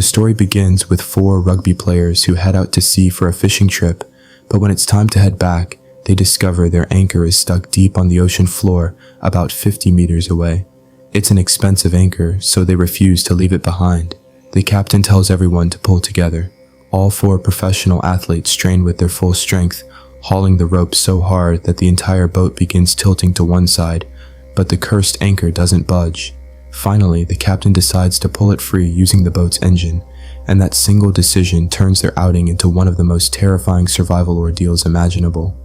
story begins with 4 rugby players who head out to sea for a fishing trip, but when it's time to head back, they discover their anchor is stuck deep on the ocean floor about 50 meters away. It's an expensive anchor, so they refuse to leave it behind. The captain tells everyone to pull together. All 4 professional athletes strain with their full strength, hauling the rope so hard that the entire boat begins tilting to one side, but the cursed anchor doesn't budge. Finally, the captain decides to pull it free using the boat's engine, and that single decision turns their outing into one of the most terrifying survival ordeals imaginable.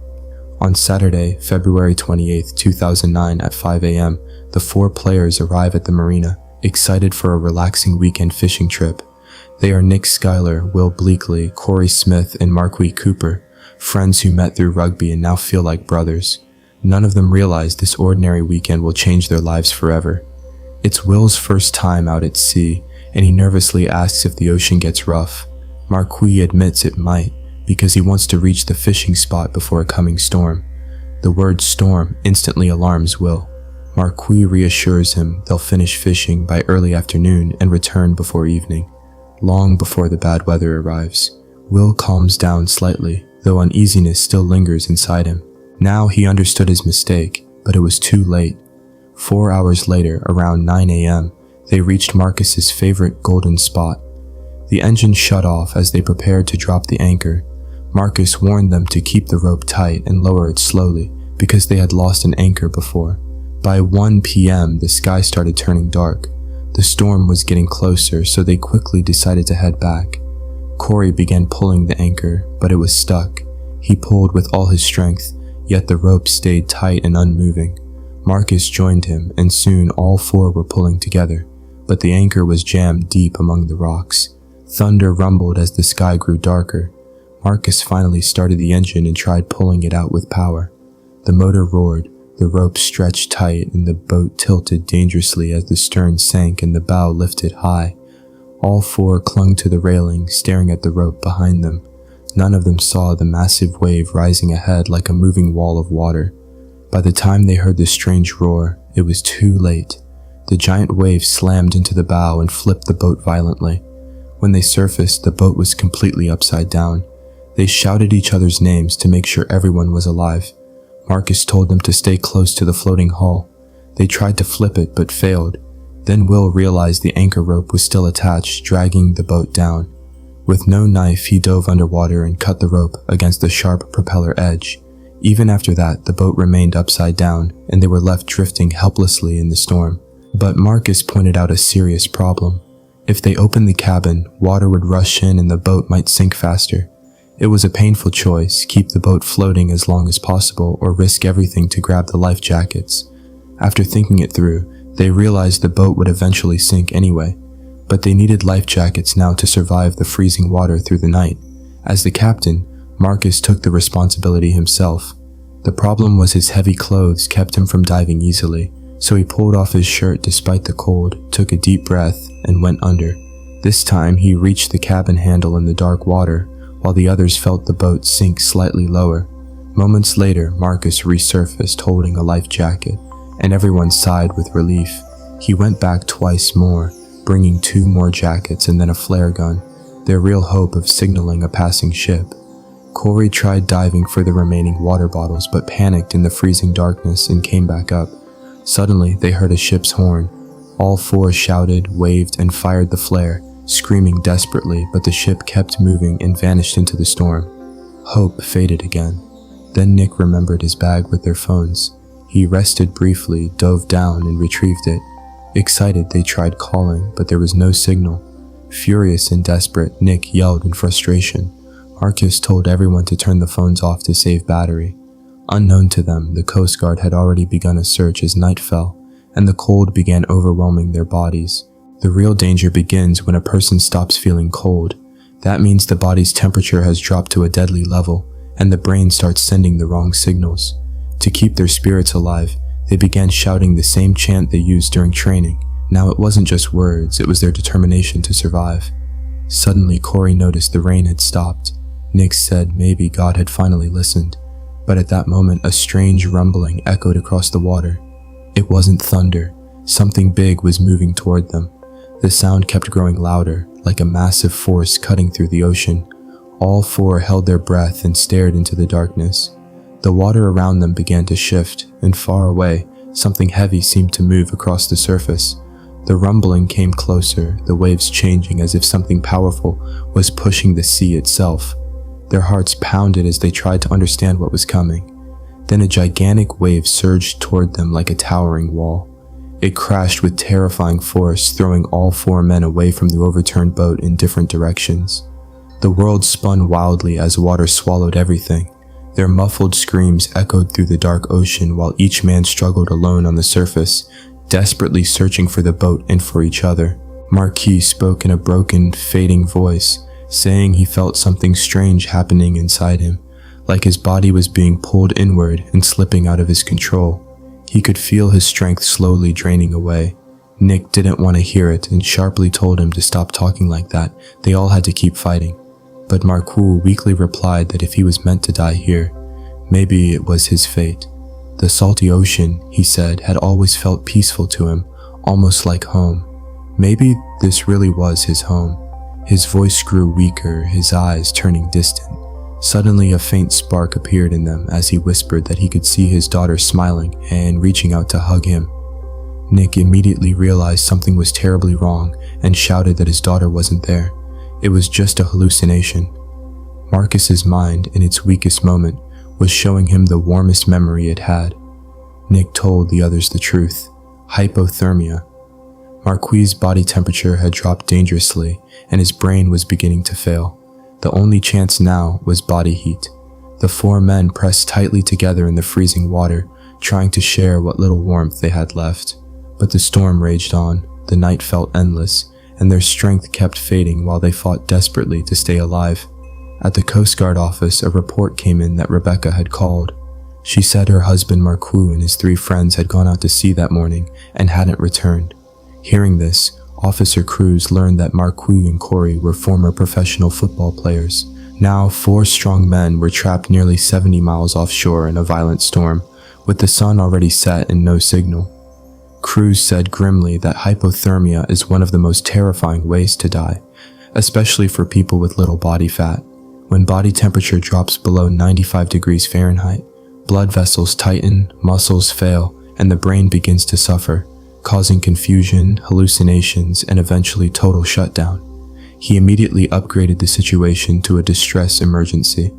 On Saturday, February 28, 2009 at 5 a.m., the 4 players arrive at the marina, excited for a relaxing weekend fishing trip. They are Nick Schuyler, Will Bleakley, Corey Smith, and Marquis Cooper, friends who met through rugby and now feel like brothers. None of them realize this ordinary weekend will change their lives forever. It's Will's first time out at sea, and he nervously asks if the ocean gets rough. Marquis admits it might, because he wants to reach the fishing spot before a coming storm. The word storm instantly alarms Will. Marquis reassures him they'll finish fishing by early afternoon and return before evening, long before the bad weather arrives. Will calms down slightly, though uneasiness still lingers inside him. Now he understood his mistake, but it was too late. 4 hours later, around 9 a.m., they reached Marcus's favorite golden spot. The engine shut off as they prepared to drop the anchor. Marcus warned them to keep the rope tight and lower it slowly, because they had lost an anchor before. By 1 p.m., the sky started turning dark. The storm was getting closer, so they quickly decided to head back. Corey began pulling the anchor, but it was stuck. He pulled with all his strength, yet the rope stayed tight and unmoving. Marcus joined him, and soon all 4 were pulling together, but the anchor was jammed deep among the rocks. Thunder rumbled as the sky grew darker. Marcus finally started the engine and tried pulling it out with power. The motor roared, the rope stretched tight, and the boat tilted dangerously as the stern sank and the bow lifted high. All 4 clung to the railing, staring at the rope behind them. None of them saw the massive wave rising ahead like a moving wall of water. By the time they heard the strange roar, it was too late. The giant wave slammed into the bow and flipped the boat violently. When they surfaced, the boat was completely upside down. They shouted each other's names to make sure everyone was alive. Marcus told them to stay close to the floating hull. They tried to flip it but failed. Then Will realized the anchor rope was still attached, dragging the boat down. With no knife, he dove underwater and cut the rope against the sharp propeller edge. Even after that, the boat remained upside down, and they were left drifting helplessly in the storm. But Marcus pointed out a serious problem. If they opened the cabin, water would rush in and the boat might sink faster. It was a painful choice, keep the boat floating as long as possible or risk everything to grab the life jackets. After thinking it through, they realized the boat would eventually sink anyway, but they needed life jackets now to survive the freezing water through the night. As the captain, Marcus took the responsibility himself. The problem was his heavy clothes kept him from diving easily, so he pulled off his shirt despite the cold, took a deep breath, and went under. This time he reached the cabin handle in the dark water, while the others felt the boat sink slightly lower. Moments later, Marcus resurfaced holding a life jacket, and everyone sighed with relief. He went back twice more, bringing 2 more jackets and then a flare gun, their real hope of signaling a passing ship. Corey tried diving for the remaining water bottles but panicked in the freezing darkness and came back up. Suddenly, they heard a ship's horn. All 4 shouted, waved, and fired the flare, screaming desperately, but the ship kept moving and vanished into the storm. Hope faded again. Then Nick remembered his bag with their phones. He rested briefly, dove down, and retrieved it. Excited, they tried calling, but there was no signal. Furious and desperate, Nick yelled in frustration. Marcus told everyone to turn the phones off to save battery. Unknown to them, the Coast Guard had already begun a search as night fell, and the cold began overwhelming their bodies. The real danger begins when a person stops feeling cold. That means the body's temperature has dropped to a deadly level, and the brain starts sending the wrong signals. To keep their spirits alive, they began shouting the same chant they used during training. Now it wasn't just words, it was their determination to survive. Suddenly, Corey noticed the rain had stopped. Nick said maybe God had finally listened. But at that moment, a strange rumbling echoed across the water. It wasn't thunder. Something big was moving toward them. The sound kept growing louder, like a massive force cutting through the ocean. All four held their breath and stared into the darkness. The water around them began to shift, and far away, something heavy seemed to move across the surface. The rumbling came closer, the waves changing as if something powerful was pushing the sea itself. Their hearts pounded as they tried to understand what was coming. Then a gigantic wave surged toward them like a towering wall. It crashed with terrifying force, throwing all four men away from the overturned boat in different directions. The world spun wildly as water swallowed everything. Their muffled screams echoed through the dark ocean while each man struggled alone on the surface, desperately searching for the boat and for each other. Marquis spoke in a broken, fading voice, saying he felt something strange happening inside him, like his body was being pulled inward and slipping out of his control. He could feel his strength slowly draining away. Nick didn't want to hear it and sharply told him to stop talking like that. They all had to keep fighting. But Marcoux weakly replied that if he was meant to die here, maybe it was his fate. The salty ocean, he said, had always felt peaceful to him, almost like home. Maybe this really was his home. His voice grew weaker, his eyes turning distant. Suddenly a faint spark appeared in them as he whispered that he could see his daughter smiling and reaching out to hug him. Nick immediately realized something was terribly wrong and shouted that his daughter wasn't there. It was just a hallucination. Marcus's mind, in its weakest moment, was showing him the warmest memory it had. Nick told the others the truth. Hypothermia. Marquis' body temperature had dropped dangerously, and his brain was beginning to fail. The only chance now was body heat. The four men pressed tightly together in the freezing water, trying to share what little warmth they had left. But the storm raged on, the night felt endless, and their strength kept fading while they fought desperately to stay alive. At the Coast Guard office, a report came in that Rebecca had called. She said her husband Marcoux and his 3 friends had gone out to sea that morning and hadn't returned. Hearing this, Officer Cruz learned that Marcoux and Corey were former professional football players. Now 4 strong men were trapped nearly 70 miles offshore in a violent storm, with the sun already set and no signal. Cruz said grimly that hypothermia is one of the most terrifying ways to die, especially for people with little body fat. When body temperature drops below 95 degrees Fahrenheit, blood vessels tighten, muscles fail, and the brain begins to suffer, causing confusion, hallucinations, and eventually total shutdown. He immediately upgraded the situation to a distress emergency.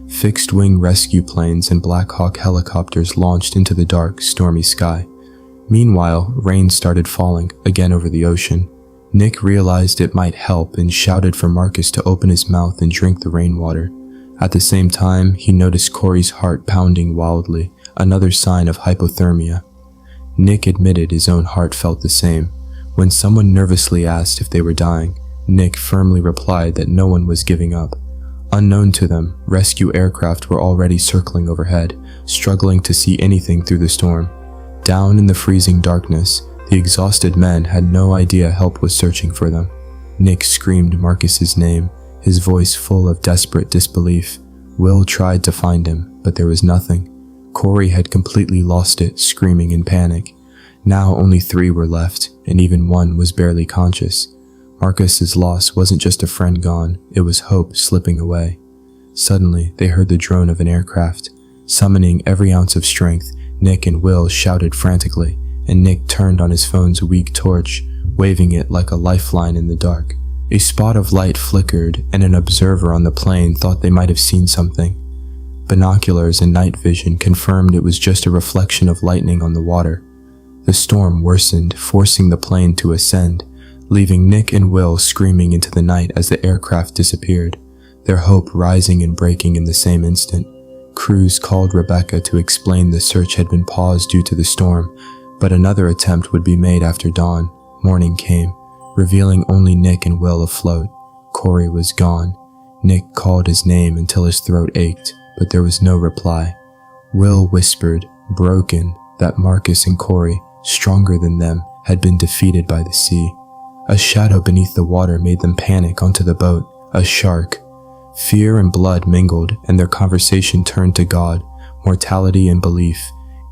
Fixed-wing rescue planes and Black Hawk helicopters launched into the dark, stormy sky. Meanwhile, rain started falling again over the ocean. Nick realized it might help and shouted for Marcus to open his mouth and drink the rainwater. At the same time, he noticed Corey's heart pounding wildly, another sign of hypothermia. Nick admitted his own heart felt the same. When someone nervously asked if they were dying, Nick firmly replied that no one was giving up. Unknown to them, rescue aircraft were already circling overhead, struggling to see anything through the storm. Down in the freezing darkness, the exhausted men had no idea help was searching for them. Nick screamed Marcus's name, his voice full of desperate disbelief. Will tried to find him, but there was nothing. Corey had completely lost it, screaming in panic. Now only 3 were left, and even one was barely conscious. Marcus's loss wasn't just a friend gone, it was hope slipping away. Suddenly, they heard the drone of an aircraft. Summoning every ounce of strength, Nick and Will shouted frantically, and Nick turned on his phone's weak torch, waving it like a lifeline in the dark. A spot of light flickered, and an observer on the plane thought they might have seen something. Binoculars and night vision confirmed it was just a reflection of lightning on the water. The storm worsened, forcing the plane to ascend, leaving Nick and Will screaming into the night as the aircraft disappeared, their hope rising and breaking in the same instant. Cruz called Rebecca to explain the search had been paused due to the storm, but another attempt would be made after dawn. Morning came, revealing only Nick and Will afloat. Corey was gone. Nick called his name until his throat ached, but there was no reply. Will whispered, broken, that Marcus and Corey, stronger than them, had been defeated by the sea. A shadow beneath the water made them panic onto the boat, a shark. Fear and blood mingled, and their conversation turned to God, mortality and belief,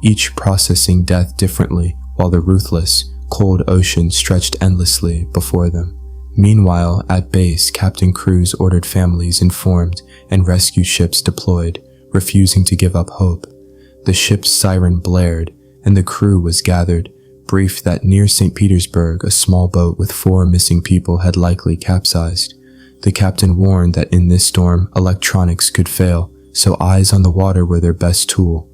each processing death differently, while the ruthless, cold ocean stretched endlessly before them. Meanwhile, at base, Captain Cruz ordered families informed and rescue ships deployed, refusing to give up hope. The ship's siren blared, and the crew was gathered, briefed that near St. Petersburg, a small boat with 4 missing people had likely capsized. The captain warned that in this storm, electronics could fail, so eyes on the water were their best tool.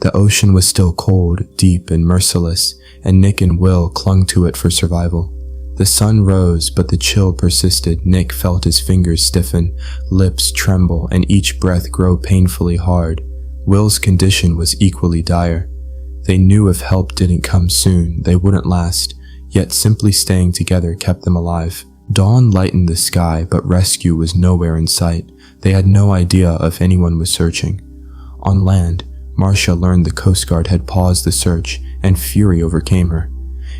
The ocean was still cold, deep, and merciless, and Nick and Will clung to it for survival. The sun rose, but the chill persisted. Nick felt his fingers stiffen, lips tremble, and each breath grow painfully hard. Will's condition was equally dire. They knew if help didn't come soon, they wouldn't last, yet simply staying together kept them alive. Dawn lightened the sky, but rescue was nowhere in sight. They had no idea if anyone was searching. On land, Marcia learned the Coast Guard had paused the search, and fury overcame her.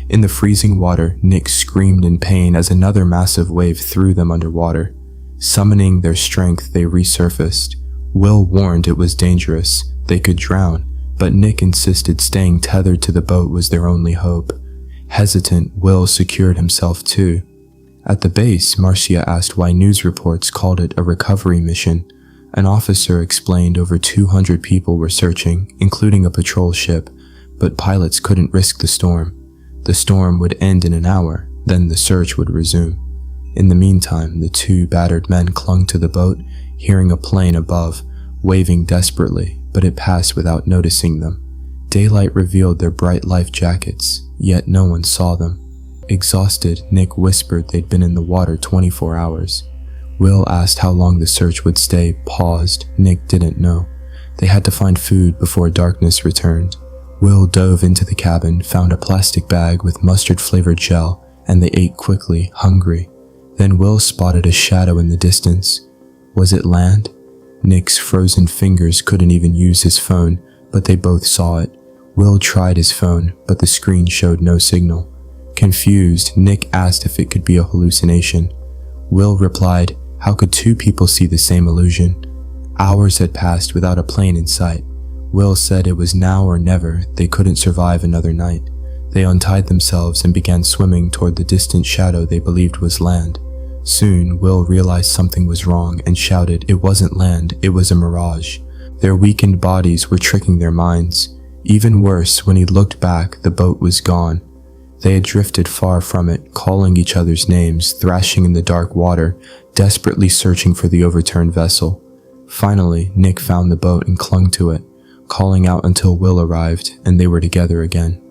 In the freezing water, Nick screamed in pain as another massive wave threw them underwater. Summoning their strength, they resurfaced. Will warned it was dangerous, they could drown, but Nick insisted staying tethered to the boat was their only hope. Hesitant, Will secured himself too. At the base, Marcia asked why news reports called it a recovery mission. An officer explained over 200 people were searching, including a patrol ship, but pilots couldn't risk the storm. The storm would end in an hour, then the search would resume. In the meantime, the 2 battered men clung to the boat, hearing a plane above, waving desperately, but it passed without noticing them. Daylight revealed their bright life jackets, yet no one saw them. Exhausted, Nick whispered they'd been in the water 24 hours. Will asked how long the search would stay, paused. Nick didn't know. They had to find food before darkness returned. Will dove into the cabin, found a plastic bag with mustard-flavored gel, and they ate quickly, hungry. Then Will spotted a shadow in the distance. Was it land? Nick's frozen fingers couldn't even use his phone, but they both saw it. Will tried his phone, but the screen showed no signal. Confused, Nick asked if it could be a hallucination. Will replied, how could 2 people see the same illusion? Hours had passed without a plane in sight. Will said it was now or never, they couldn't survive another night. They untied themselves and began swimming toward the distant shadow they believed was land. Soon, Will realized something was wrong and shouted it wasn't land, it was a mirage. Their weakened bodies were tricking their minds. Even worse, when he looked back, the boat was gone. They had drifted far from it, calling each other's names, thrashing in the dark water, desperately searching for the overturned vessel. Finally, Nick found the boat and clung to it, calling out until Will arrived, and they were together again.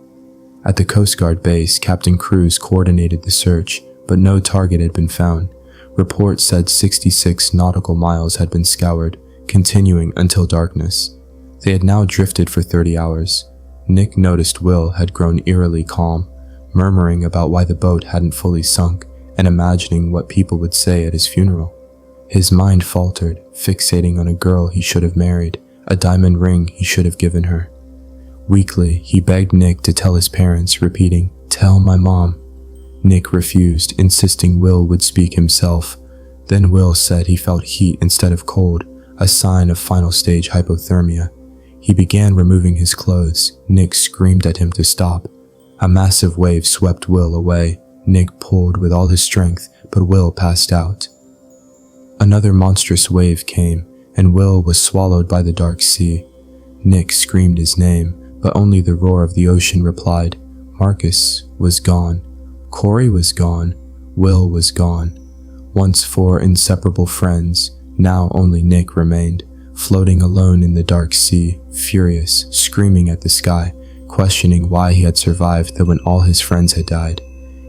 At the Coast Guard base, Captain Cruz coordinated the search, but no target had been found. Reports said 66 nautical miles had been scoured, continuing until darkness. They had now drifted for 30 hours. Nick noticed Will had grown eerily calm, murmuring about why the boat hadn't fully sunk and imagining what people would say at his funeral. His mind faltered, fixating on a girl he should have married, a diamond ring he should have given her. Weakly, he begged Nick to tell his parents, repeating, "Tell my mom." Nick refused, insisting Will would speak himself. Then Will said he felt heat instead of cold, a sign of final stage hypothermia. He began removing his clothes. Nick screamed at him to stop. A massive wave swept Will away. Nick pulled with all his strength, but Will passed out. Another monstrous wave came, and Will was swallowed by the dark sea. Nick screamed his name, but only the roar of the ocean replied. Marcus was gone. Corey was gone. Will was gone. Once 4 inseparable friends, now only Nick remained, floating alone in the dark sea, furious, screaming at the sky, questioning why he had survived though when all his friends had died.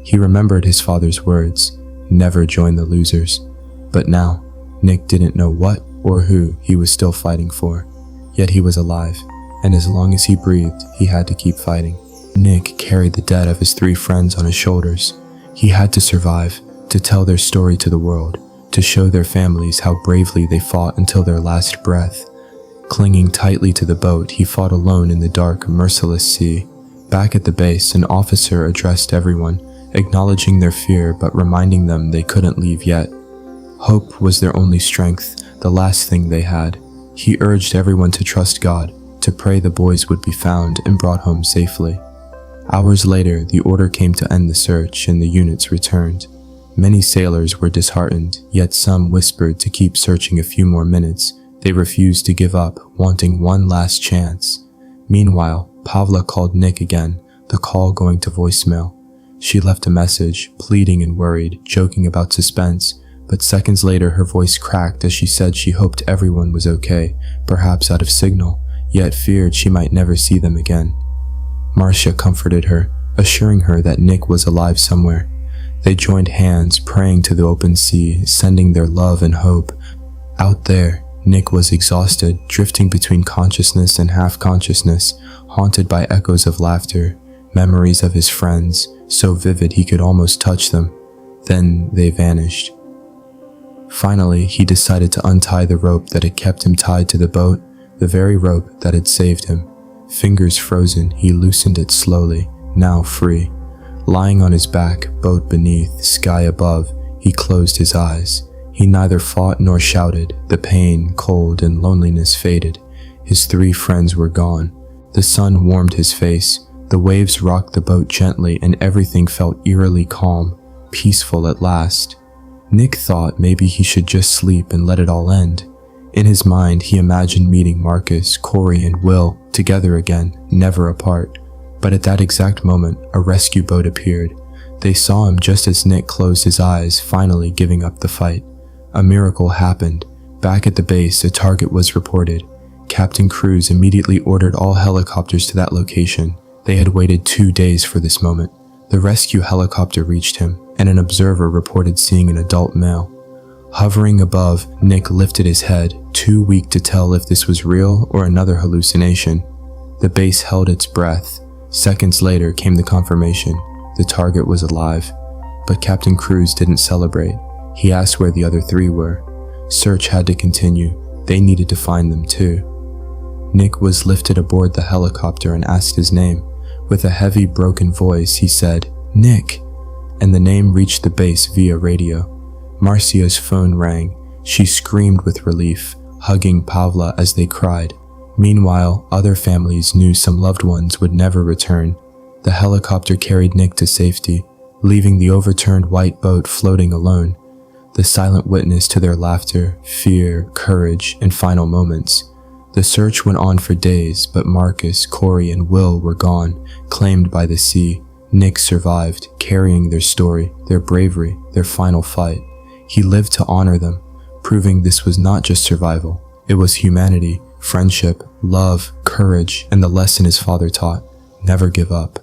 He remembered his father's words, never join the losers. But now, Nick didn't know what or who he was still fighting for. Yet he was alive, and as long as he breathed, he had to keep fighting. Nick carried the dead of his 3 friends on his shoulders. He had to survive, to tell their story to the world, to show their families how bravely they fought until their last breath. Clinging tightly to the boat, he fought alone in the dark, merciless sea. Back at the base, an officer addressed everyone, acknowledging their fear but reminding them they couldn't leave yet. Hope was their only strength, the last thing they had. He urged everyone to trust God, to pray the boys would be found and brought home safely. Hours later, the order came to end the search and the units returned. Many sailors were disheartened, yet some whispered to keep searching a few more minutes. They refused to give up, wanting one last chance. Meanwhile, Pavla called Nick again, the call going to voicemail. She left a message, pleading and worried, joking about suspense, but seconds later her voice cracked as she said she hoped everyone was okay, perhaps out of signal, yet feared she might never see them again. Marcia comforted her, assuring her that Nick was alive somewhere. They joined hands, praying to the open sea, sending their love and hope. Out there, Nick was exhausted, drifting between consciousness and half-consciousness, haunted by echoes of laughter, memories of his friends, so vivid he could almost touch them. Then they vanished. Finally, he decided to untie the rope that had kept him tied to the boat, the very rope that had saved him. Fingers frozen, he loosened it slowly, now free. Lying on his back, boat beneath, sky above, he closed his eyes. He neither fought nor shouted. The pain, cold, and loneliness faded. His 3 friends were gone. The sun warmed his face. The waves rocked the boat gently, and everything felt eerily calm, peaceful at last. Nick thought maybe he should just sleep and let it all end. In his mind, he imagined meeting Marcus, Corey, and Will together again, never apart. But at that exact moment, a rescue boat appeared. They saw him just as Nick closed his eyes, finally giving up the fight. A miracle happened. Back at the base, a target was reported. Captain Cruz immediately ordered all helicopters to that location. They had waited 2 days for this moment. The rescue helicopter reached him, and an observer reported seeing an adult male. Hovering above, Nick lifted his head, too weak to tell if this was real or another hallucination. The base held its breath. Seconds later came the confirmation. The target was alive. But Captain Cruz didn't celebrate. He asked where the other 3 were. Search had to continue. They needed to find them too. Nick was lifted aboard the helicopter and asked his name. With a heavy, broken voice, he said, "Nick!" And the name reached the base via radio. Marcia's phone rang. She screamed with relief, hugging Pavla as they cried. Meanwhile, other families knew some loved ones would never return. The helicopter carried Nick to safety, leaving the overturned white boat floating alone, the silent witness to their laughter, fear, courage, and final moments. The search went on for days, but Marcus, Corey, and Will were gone, claimed by the sea. Nick survived, carrying their story, their bravery, their final fight. He lived to honor them, proving this was not just survival. It was humanity, friendship, love, courage, and the lesson his father taught: never give up.